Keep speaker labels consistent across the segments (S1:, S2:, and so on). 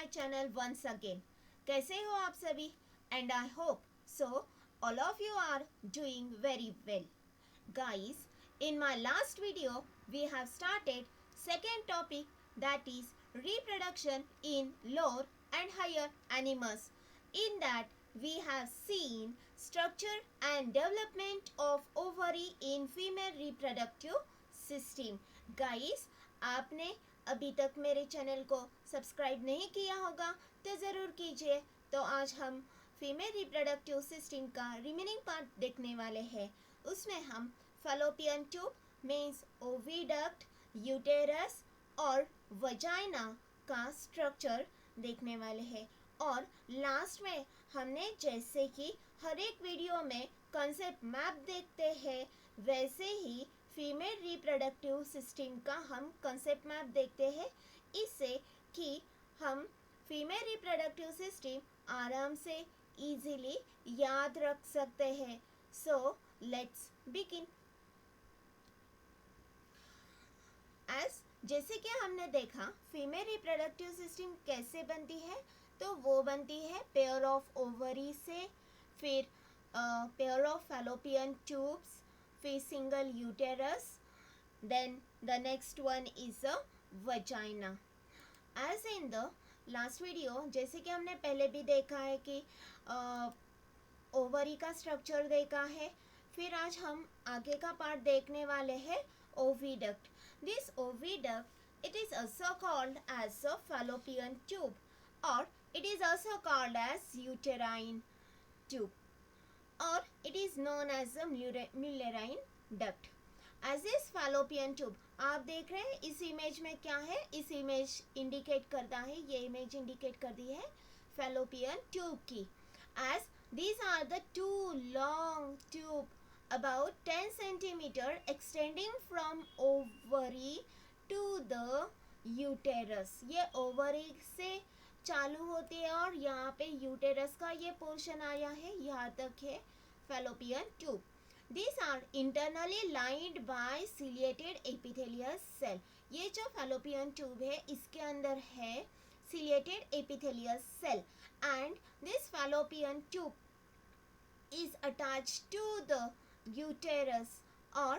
S1: My channel once again. कैसे हो आप सभी? And I hope so all of you are doing very well. Guys, in my last video we have started second topic, that is reproduction in lower and higher animals. In that we have seen structure and development of ovary in female reproductive system. Guys, आपने अभी तक मेरे channel को subscribe नहीं किया होगा तो ज़रूर कीजिए। तो आज हम फीमेल रिप्रोडक्टिव सिस्टम का रिमेनिंग पार्ट देखने वाले हैं। उसमें हम fallopian tube means oviduct, uterus और वजाइना का स्ट्रक्चर देखने वाले हैं। और लास्ट में हमने जैसे कि हर एक वीडियो में कॉन्सेप्ट मैप देखते हैं, वैसे ही फीमेल रिप्रोडक्टिव सिस्टम का हम कॉन्सेप्ट मैप देखते हैं, इससे कि हम फीमेल रिप्रोडक्टिव सिस्टम आराम से इजीली याद रख सकते हैं। So let's begin. जैसे कि हमने देखा फीमेल रिप्रोडक्टिव सिस्टम कैसे बनती है, तो वो बनती है पेयर ऑफ ओवरी से, फिर पेयर ऑफ फैलोपियन ट्यूब्स, फिर single uterus, then the next one is a vagina. As in the last video, जैसे कि हमने पहले भी देखा है कि ओवरी का स्ट्रक्चर देखा है, फिर आज हम आगे का पार्ट देखने वाले हैं oviduct. This oviduct, it is also called as a fallopian tube, or it is also called as uterine tube, or it is known as a Muellerine duct. As this fallopian tube, आप देख रहे हैं इस image में क्या है? इस image indicate करता है, ये इमेज इंडिकेट करती है fallopian tube की। As these are the two long tube about 10 centimeter extending from ovary to the uterus. ये ओवरी से चालू होती है और यहाँ पे यूटेरस का ये पोर्शन आया है, यहाँ तक है fallopian tube. These are internally lined by ciliated epithelial cell. ये जो फैलोपियन ट्यूब है इसके अंदर है ciliated epithelial cell, and this fallopian tube is attached to the uterus or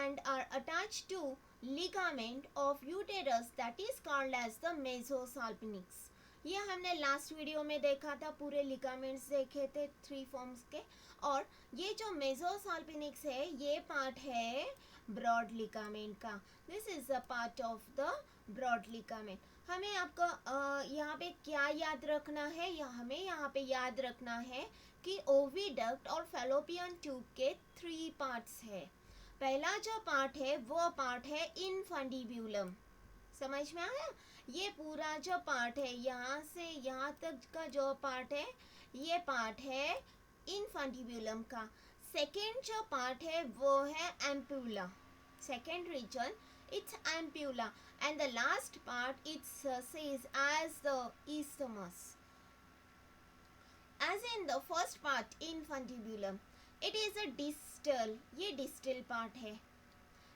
S1: and are attached to ligament of uterus that is called as the mesosalpinx. ये हमने last video में देखा था, पूरे लिगामेंट्स देखे थे 3 फॉर्म्स के। और ये जो मेसोसाल्पिनिक्स है ये पार्ट है ब्रॉड लिगामेंट का। This is a part of the broad ligament. हमें आपको यहाँ पे क्या याद रखना है, या हमें यहाँ पे याद रखना है कि ओविडक्ट और फैलोपियन ट्यूब के 3 पार्ट्स है। पहला जो पार्ट है वो पार्ट है इनफंडिब्यूलम। समझ में आया? ये पूरा जो पार्ट है यहाँ से यहाँ तक का जो पार्ट है ये पार्ट है इनफंडिब्यूलम का। सेकेंड जो पार्ट है वो है ampulla. Second region it's ampulla, and the last part it says as the isthmus. As in the first part infundibulum, it is a distal, ये distal part है।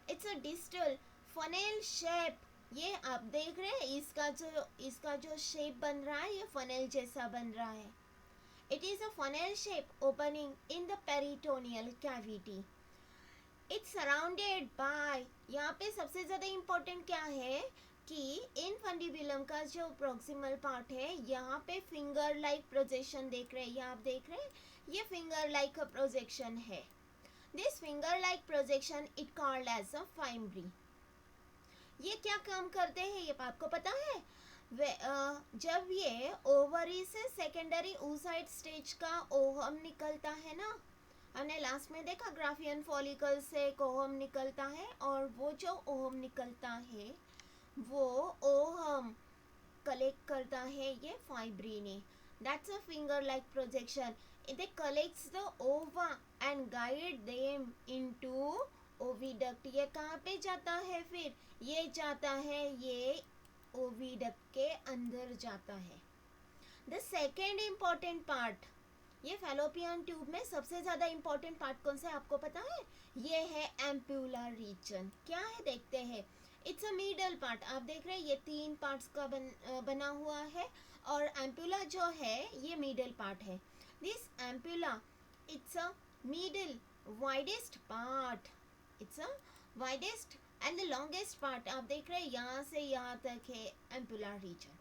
S1: It's a distal funnel shape। ये आप देख रहे हैं इसका जो shape बन रहा है ये फनेल जैसा बन रहा है। It is a funnel shape opening in the peritoneal cavity. It's surrounded by, यहाँ पे सबसे ज़्यादा इम्पोर्टेंट क्या है कि इनफंडिब्यूलम का जो प्रोक्सिमल पार्ट है यहाँ पे फिंगर लाइक प्रोजेक्शन देख रहे हैं, ये आप देख रहे हैं, ये फिंगर लाइक का प्रोजेक्शन है। This finger like projection it called as a fimbriae. ये क्या काम करते हैं ये आपको पता है? जब ये ओवरी से सेकेंडरी oocyte स्टेज का ओवम निकलता है ना, हमने लास्ट में देखा ग्राफियन फॉलिकल से ओवम निकलता है, और वो जो ओवम निकलता है वो ओवम कलेक्ट करता है ये फाइब्रिनी। That's a finger like projection. It collects the ova and guide them into oviduct. ये कहाँ पे जाता है? फिर ये जाता है ये ओविडक्ट के अंदर जाता है। द सेकेंड इम्पॉर्टेंट पार्ट, ये फैलोपियन ट्यूब में सबसे ज़्यादा इम्पॉर्टेंट पार्ट कौन सा है आपको पता है? ये है एम्प्यूला रीजन। क्या है देखते हैं। It's a middle part. आप देख रहे हैं ये 3 पार्ट्स का बना हुआ है और एम्पुला जो है ये मिडल पार्ट है। This ampulla it's a middle widest part, it's a widest end the longest part. आप देख रहे हैं यहाँ से यहाँ तक है ampullar region.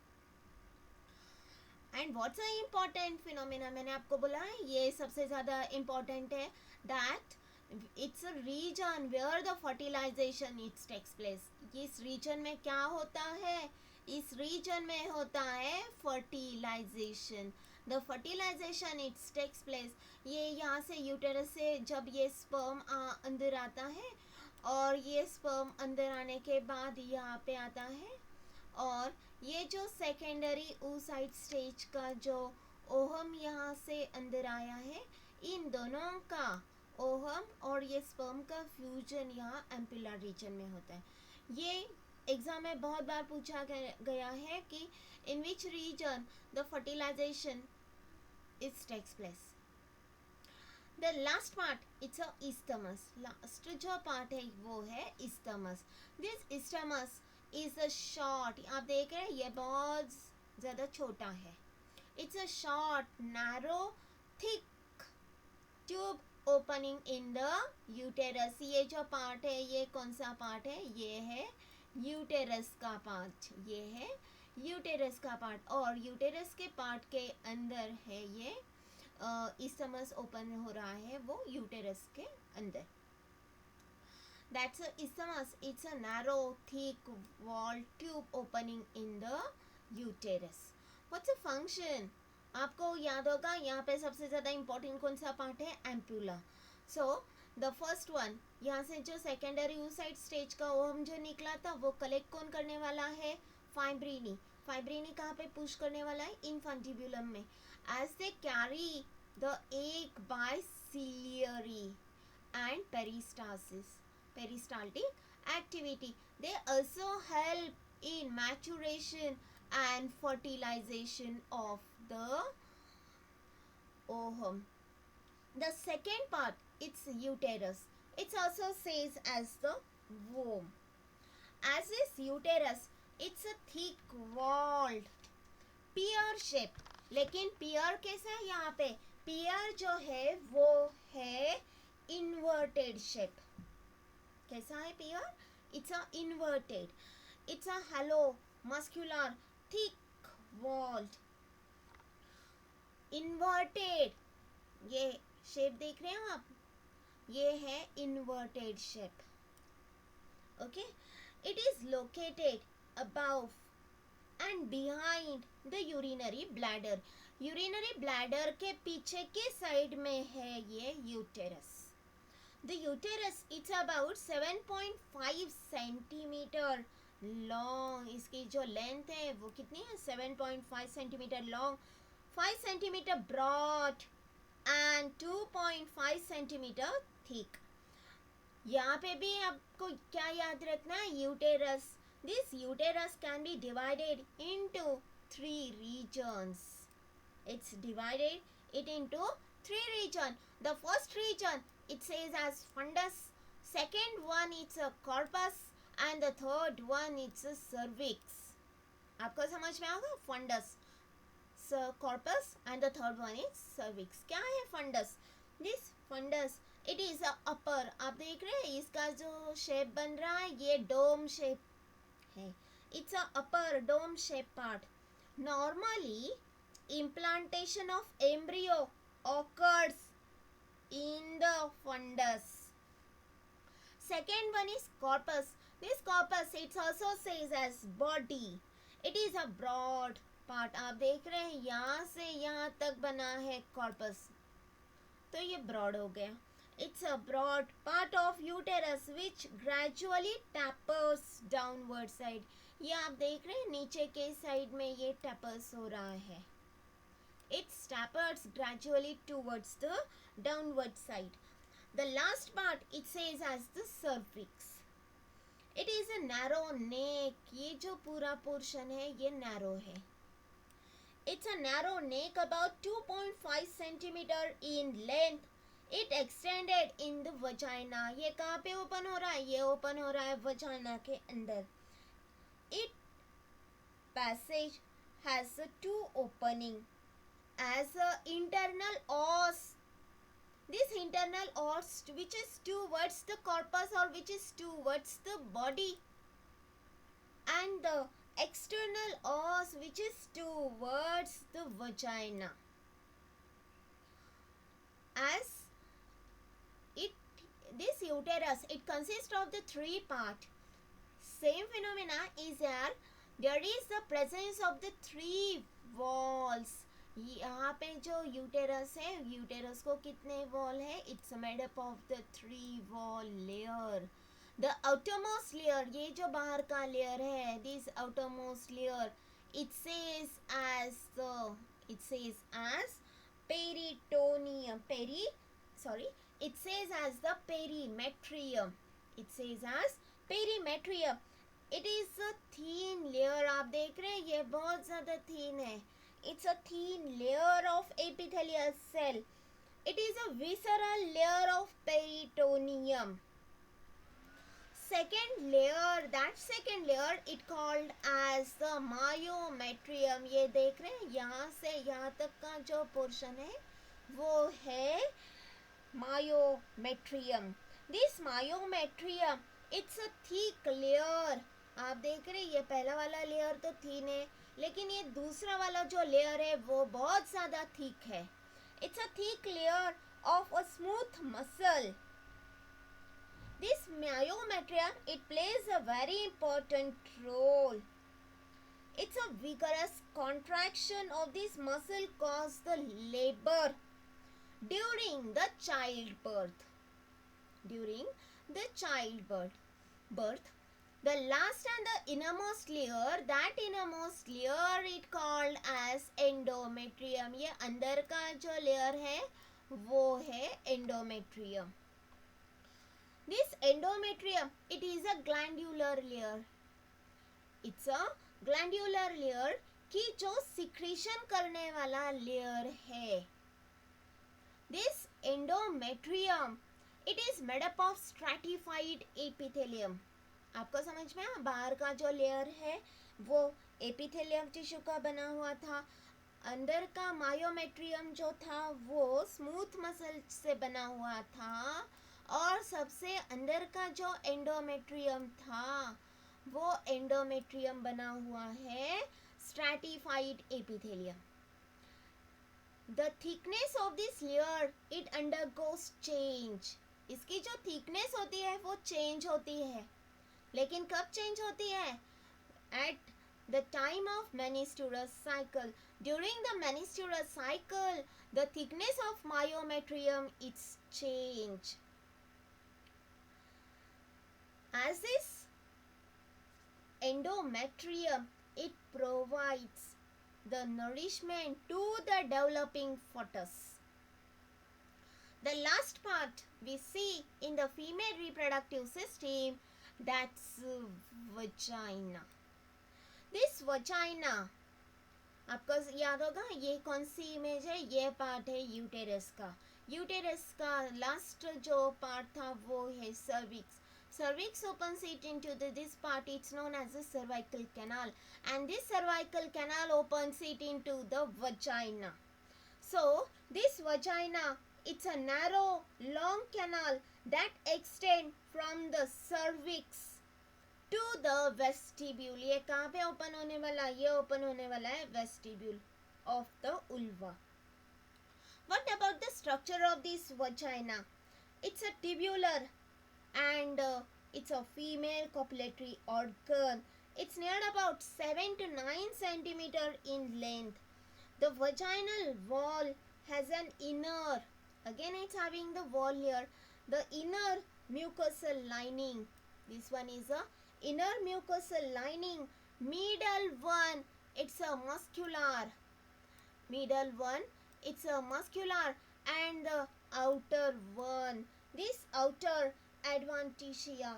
S1: And what's a important phenomena, मैंने आपको बोला है ये सबसे ज़्यादा इम्पॉर्टेंट है, that it's a region where the fertilization it's takes place. इस रीजन में क्या होता है, इस रीजन में होता है fertilization. The fertilization it's takes place, ये यहाँ से यूटेरस से जब ये स्पर्म अंदर आता है और ये स्पर्म अंदर आने के बाद यहाँ पे आता है और ये जो सेकेंडरी oocyte स्टेज का जो ओहम यहाँ से अंदर आया है, इन दोनों का ओहम और ये स्पर्म का फ्यूजन यहाँ एम्पुलर रीजन में होता है। ये एग्जाम में बहुत बार पूछा गया है कि in which region the fertilization is takes place. The last part it's a isthmus। Last जो पार्ट है वो है isthmus। This isthmus is a short, आप देख रहे हैं ये बहुत ज़्यादा छोटा है। It's a short narrow thick tube opening in the uterus. ये जो पार्ट है ये कौन सा पार्ट है, ये है यूटेरस का पार्ट, ये है यूटेरस का पार्ट और यूटेरस के पार्ट के अंदर है ये isthmus ओपन हो रहा है वो यूटेरस के अंदर। That's a isthmus. It's a narrow, thick wall tube opening in the uterus. What's a function? आपको याद होगा यहाँ पे सबसे ज़्यादा इम्पोर्टेंट कौन सा पार्ट है, ampulla. So the first one, यहाँ से जो सेकेंडरी oocyte स्टेज का ओहम जो निकला था वो कलेक्ट कौन करने वाला है, फाइब्रिनी। फाइब्रिनी कहाँ पे पुश करने वाला है, इन्फेंटिबुलम में। As they carry the egg by ciliary and peristaltic activity, they also help in maturation and fertilization of the ovum. The second part, it's uterus. It's also says as the womb. As is uterus, it's a thick walled pear shape. लेकिन pear कैसा है यहाँ पे, pear जो है वो है inverted shape। कैसा है pear, it's a inverted, it's a hollow muscular thick walled inverted, ये शेप देख रहे हैं आप, ये है inverted shape। okay, it is located above and behind the urinary bladder। urinary bladder के पीछे के साइड में है ये uterus। The uterus it's about 7.5 centimetre long, इसकी जो लेंथ है वो कितनी है, 7.5 centimetre long, 5 centimetre broad and 2.5 centimetre thick. यहाँ पे भी आपको क्या याद रखना है, uterus, this uterus can be divided into 3 regions। it's divided it into 3 regions। the first region it says as fundus, second one it's a corpus and the third one it's a cervix। आपको समझ में आएगा, fundus, corpus and the third one is cervix। क्या है fundus, this fundus it is a upper, आप देख रहे हैं इसका जो शेप बन रहा है ये डोम शेप है, it's a upper dome shape part। normally implantation of embryo occurs in the fundus। second one is corpus, this corpus it also says as body, it is a broad part। आप देख रहे हैं यहाँ से यहाँ तक बना है corpus, तो ये broad हो गया। it's a broad part of uterus which gradually tapers downward side। ये आप देख रहे हैं नीचे के साइड में ये tapers हो रहा है, it tapers gradually towards the downward side। the last part it says as the cervix, it is a narrow neck, ये जो पूरा पोर्शन है ये narrow है, it's a narrow neck about 2.5 centimeter in length, It extended in the vagina. ये कहाँ पे open हो रहा है? ये ओपन हो रहा है वजाइना के अंदर. It passage has a two opening as a internal os. This internal os which is towards the corpus or which is towards the body, and the external os which is towards the vagina. As it this uterus, it consists of the three part. Same phenomena is here. There is the presence of the three walls. यहाँ पे जो uterus है, uterus को कितने wall है? It's made up of the three wall layer. The outermost layer, ये जो बाहर का लेयर है, this outermost layer, it says as peritoneum. It says as the perimetrium. It says as perimetrium. It is a thin layer. आप देख रहे हैं ये बहुत ज़्यादा thin है. It's a thin layer of epithelial cell. It is a visceral layer of peritoneum. Second layer, that second layer it called as the myometrium. ये देख रहे हैं, यहाँ से यहाँ तक का जो पोर्शन है वो है myometrium. This myometrium, it's a thick layer. आप देख रहे हैं ये पहला वाला लेयर तो थीन है, लेकिन ये दूसरा वाला जो लेयर है वो बहुत ज़्यादा थिक है. It's a thick layer of a smooth muscle. This myometrium, it plays a very important role. It's a vigorous contraction of this muscle causes the labor during the childbirth. During the childbirth, the last and the innermost layer, that innermost layer it called as endometrium. ये अंदर का जो layer है वो है endometrium. This endometrium, it is a glandular layer. It's a glandular layer कि जो secretion करने वाला layer है. This endometrium, it is made up of stratified epithelium. आपको समझ में आया? बाहर का जो लेयर है वो एपिथेलियम टिश्यू का बना हुआ था. अंदर का मायोमेट्रियम जो था वो स्मूथ मसल से बना हुआ था, और सबसे अंदर का जो एंडोमेट्रियम था वो एंडोमेट्रियम बना हुआ है stratified epithelium. The thickness of this layer, it undergoes change. इसकी जो thickness होती है वो change होती है, लेकिन कब change होती है? At the time of menstruous cycle. During the menstrual cycle, the thickness of myometrium is change. As this endometrium, it provides the nourishment to the developing fetus. The last part we see in the female reproductive system, that's vagina. This vagina, आपको याद होगा ये कौन सी image है? ये part है uterus का. Uterus का लास्ट जो पार्ट था वो है cervix. Cervix opens it into this part, it's known as the cervical canal, and this cervical canal opens it into the vagina. So this vagina, it's a narrow long canal that extends from the cervix to the vestibule. ये कहाँ पे open होने वाला? ये open होने वाला है vestibule of the vulva. What about the structure of this vagina? It's a tubular and it's a female copulatory organ. It's near about 7 to 9 centimeter in length. The vaginal wall has an inner, again it's having the wall here, the inner mucosal lining. This one is a inner mucosal lining. Middle one, it's a muscular. Middle one, it's a muscular, and the outer one, this outer adventitia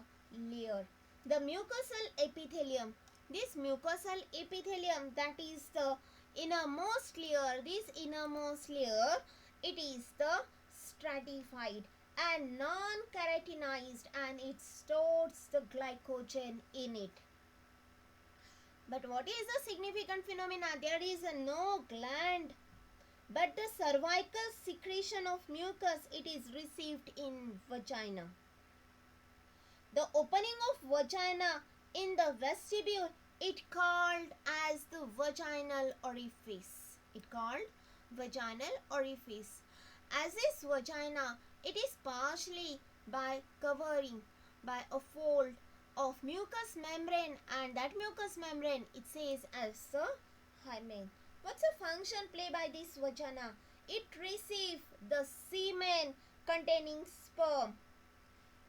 S1: layer, the mucosal epithelium. This mucosal epithelium, that is the innermost layer. This innermost layer, it is the stratified and non-keratinized, and it stores the glycogen in it. But what is the significant phenomena? There is no gland, but the cervical secretion of mucus, it is received in vagina. The opening of vagina in the vestibule, it called as the vaginal orifice. It called vaginal orifice. As this vagina, it is partially by covering by a fold of mucous membrane, and that mucous membrane, it says as the hymen. What's the function played by this vagina? It receives the semen containing sperm.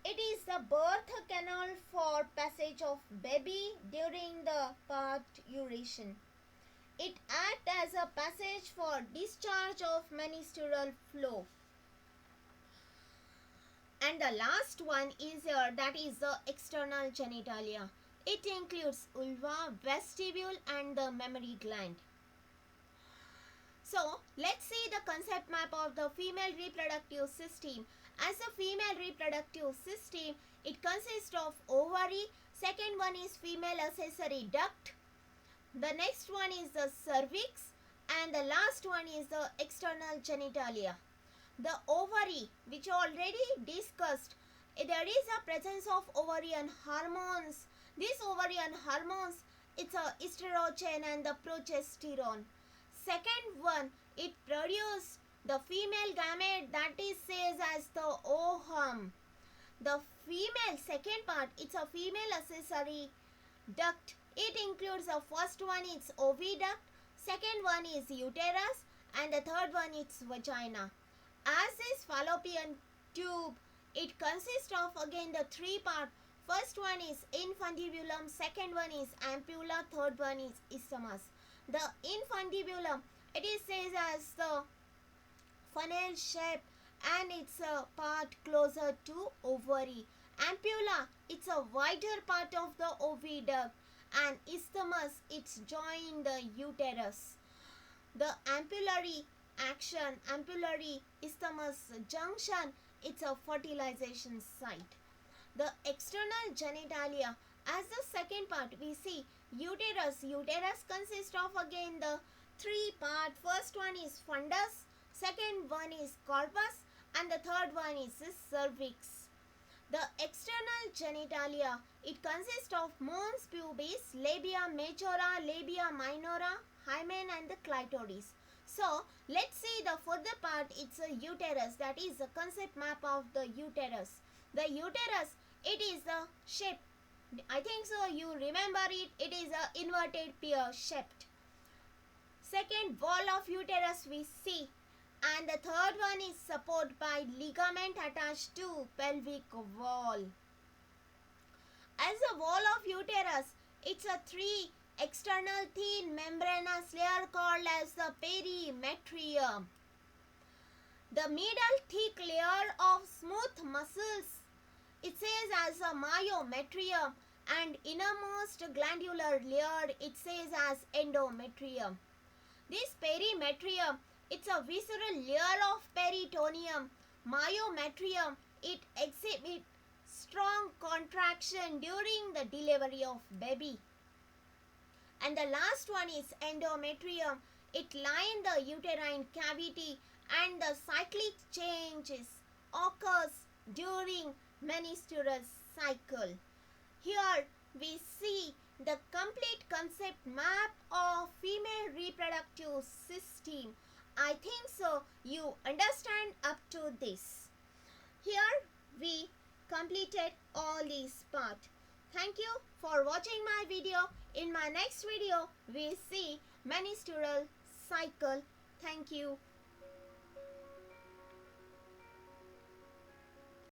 S1: It is the birth canal for passage of baby during the parturition. It acts as a passage for discharge of menstrual flow. And the last one is here, that is the external genitalia. It includes vulva, vestibule and the mammary gland. So, let's see the concept map of the female reproductive system. As a female reproductive system, it consists of ovary, second one is female accessory duct, the next one is the cervix, and the last one is the external genitalia. The ovary, which already discussed, there is a presence of ovarian hormones. These ovarian hormones, it's a estrogen and the progesterone. Second one, it produces the female gamete, that is says as the ovum. The female second part, it's a female accessory duct. It includes the first one is oviduct, second one is uterus, and the third one is vagina. As this fallopian tube, it consists of again the three parts. First one is infundibulum, second one is ampulla, third one is isthmus. The infundibulum, it is says as the funnel shape, and it's a part closer to ovary. Ampulla, it's a wider part of the oviduct, and isthmus, it's joined the uterus. The ampullary action, ampullary isthmus junction, it's a fertilization site. The external genitalia, as the second part, we see uterus. Uterus consists of again the three part. First one is fundus, second one is corpus, and the third one is the cervix. The external genitalia, it consists of mons pubis, labia majora, labia minora, hymen and the clitoris. So, let's see the further part, it's a uterus, that is the concept map of the uterus. The uterus, it is the shape, I think so you remember it, it is a inverted pear shaped. Second wall of uterus we see, and the third one is supported by ligament attached to pelvic wall. As the wall of uterus, it's a three external thin membranous layer called as the perimetrium. The middle thick layer of smooth muscles, it says as a myometrium, and innermost glandular layer, it says as endometrium. This perimetrium, it's a visceral layer of peritoneum. Myometrium, it exhibits strong contraction during the delivery of baby. And the last one is endometrium. It lines the uterine cavity, and the cyclic changes occurs during menstrual cycle. Here we see the complete concept map of female reproductive system. I think so you understand up to this. Here we completed all these part. Thank you for watching my video. In my next video we see menstrual cycle. Thank you.